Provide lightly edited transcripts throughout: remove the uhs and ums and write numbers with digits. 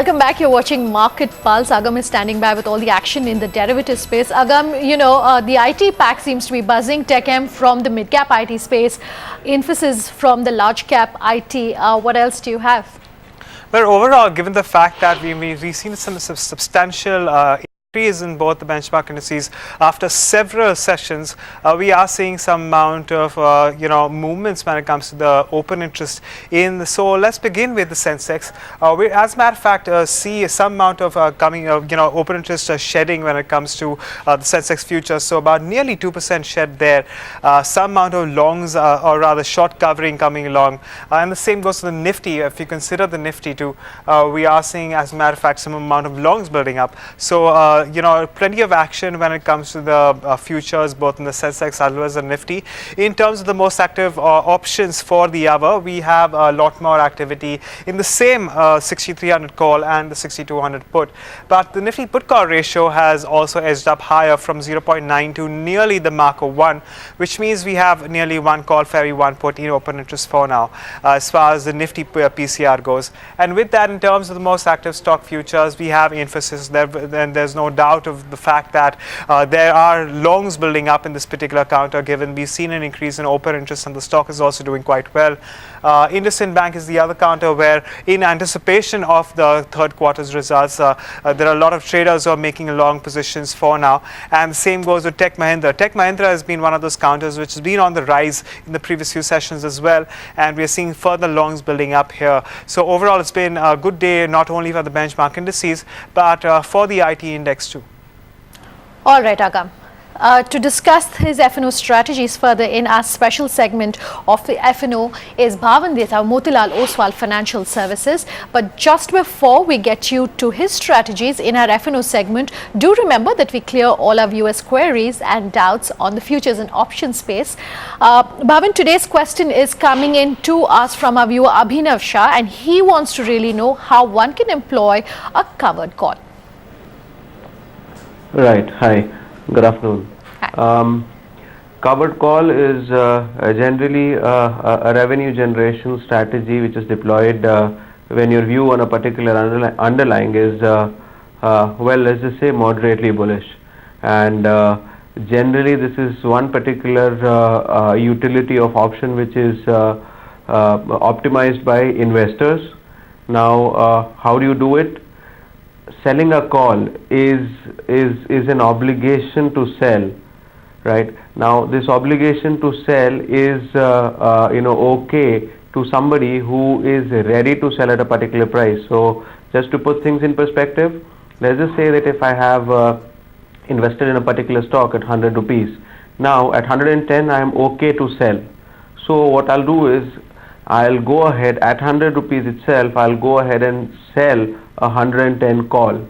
Welcome back. You're watching Market Pulse. Agam is standing by with all the action in the derivative space. Agam, the IT pack seems to be buzzing. TechM from the mid-cap IT space, Infosys from the large-cap IT. What else do you have? Well, overall, given the fact that we've seen some substantial increase in both the benchmark indices after several sessions, we are seeing some amount of movements when it comes to the open interest in. So let's begin with the Sensex. We, as a matter of fact, see some amount of open interest shedding when it comes to the Sensex futures. So about nearly 2% shed there. Some amount of longs or rather short covering coming along, and the same goes to the Nifty. If you consider the Nifty too, we are seeing, as a matter of fact, some amount of longs building up. So plenty of action when it comes to the futures, both in the Sensex as well as the Nifty. In terms of the most active options for the hour, we have a lot more activity in the same 6300 call and the 6200 put. But the Nifty put call ratio has also edged up higher from 0.9 to nearly the mark of 1, which means we have nearly one call for every one put in open interest for now, as far as the Nifty PCR goes. And with that, in terms of the most active stock futures, we have Infosys. Then there's no doubt of the fact that there are longs building up in this particular counter, given we've seen an increase in open interest and the stock is also doing quite well. IndusInd Bank is the other counter where, in anticipation of the third quarter's results, there are a lot of traders who are making long positions for now, and the same goes with Tech Mahindra. Tech Mahindra has been one of those counters which has been on the rise in the previous few sessions as well, and we are seeing further longs building up here. So overall, it's been a good day not only for the benchmark indices but for the IT index too. All right, Agam. To discuss his F&O strategies further in our special segment of the F&O is Bhavan Deta, Motilal Oswal Financial Services. But just before we get you to his strategies in our F&O segment, do remember that we clear all our viewers' queries and doubts on the futures and options space. Bhavan, today's question is coming in to us from our viewer Abhinav Shah, and he wants to really know how one can employ a covered call. Right. Hi. Good afternoon. Covered call is generally a revenue generation strategy which is deployed when your view on a particular underlying is, well, let's just say moderately bullish. And generally this is one particular utility of option which is optimized by investors. Now, how do you do it? Selling a call is an obligation to sell, right? Now this obligation to sell is okay to somebody who is ready to sell at a particular price. So just to put things in perspective, let's just say that if I have invested in a particular stock at 100 rupees, now at 110 I am okay to sell. So what I'll do is I'll go ahead at 100 rupees itself, I'll go ahead and sell 110 call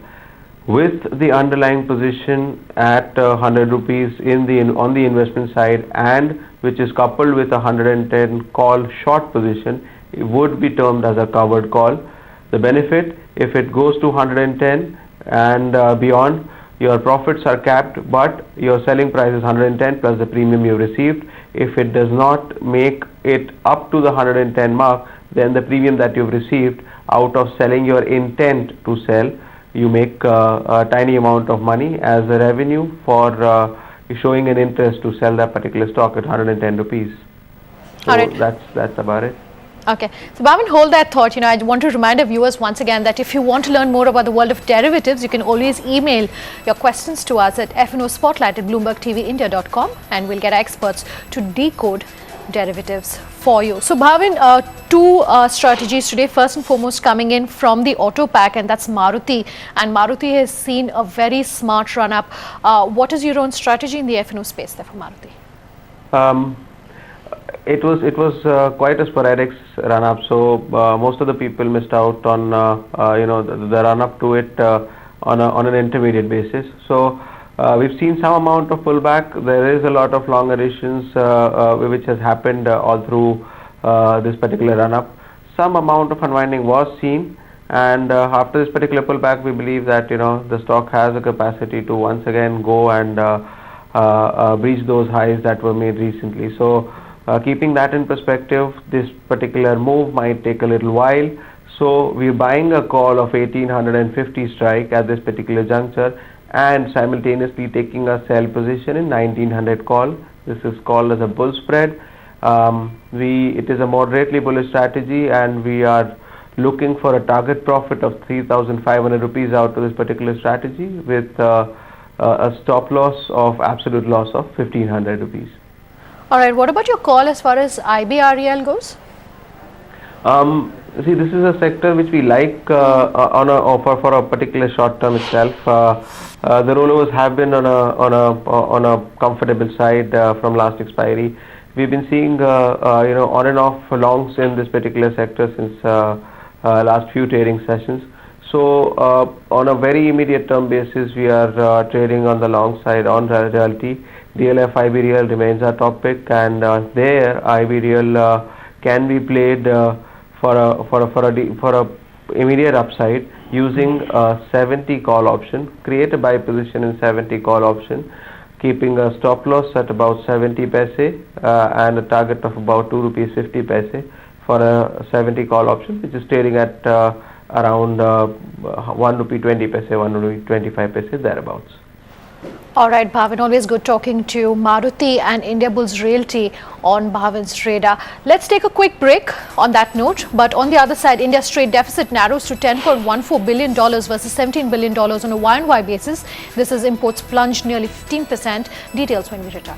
with the underlying position at 100 rupees on the investment side, and which is coupled with 110 call short position, it would be termed as a covered call. The benefit, if it goes to 110 and beyond, your profits are capped, but your selling price is 110 plus the premium you received. If it does not make it up to the 110 mark, then the premium that you've received out of selling your intent to sell, you make a tiny amount of money as a revenue for showing an interest to sell that particular stock at 110 rupees. So that's about it. Okay, so Bhavan, hold that thought. I want to remind our viewers once again that if you want to learn more about the world of derivatives, you can always email your questions to us at fnospotlight@bloombergtvindia.com, and we'll get our experts to decode derivatives for you. So Bhavan, two strategies today. First and foremost, coming in from the auto pack, and that's Maruti. And Maruti has seen a very smart run up. What is your own strategy in the F&O space there for Maruti? It was quite a sporadic run up. So most of the people missed out on the run up to it on an intermediate basis. So we've seen some amount of pullback. There is a lot of long additions which has happened all through this particular run up. Some amount of unwinding was seen, and after this particular pullback, we believe that the stock has a capacity to once again go and breach those highs that were made recently. So keeping that in perspective, this particular move might take a little while. So we're buying a call of 1850 strike at this particular juncture and simultaneously taking a sell position in 1900 call. This is called as a bull spread. It is a moderately bullish strategy, and we are looking for a target profit of 3,500 rupees out to this particular strategy with a stop loss of absolute loss of 1,500 rupees. All right, what about your call as far as IBREL goes? See, this is a sector which we like on a offer for a particular short term itself. The rollovers have been on a comfortable side from last expiry. We've been seeing on and off longs in this particular sector since last few trading sessions. So on a very immediate term basis, we are trading on the long side on Realty. DLF IBREL remains our top pick, and there IBREL can be played for a immediate upside using a 70 call option. Create a buy position in 70 call option, keeping a stop loss at about 70 paise and a target of about 2 rupees 50 paise for a 70 call option, which is trading at around 1 rupee 20 paise, 1 rupee 25 paise thereabouts. All right, Bhavin, always good talking to Maruti and Indiabulls Realty on Bhavin's radar. Let's take a quick break on that note. But on the other side, India's trade deficit narrows to $10.14 billion versus $17 billion on a Y-on-Y basis. This as imports plunged nearly 15%. Details when we return.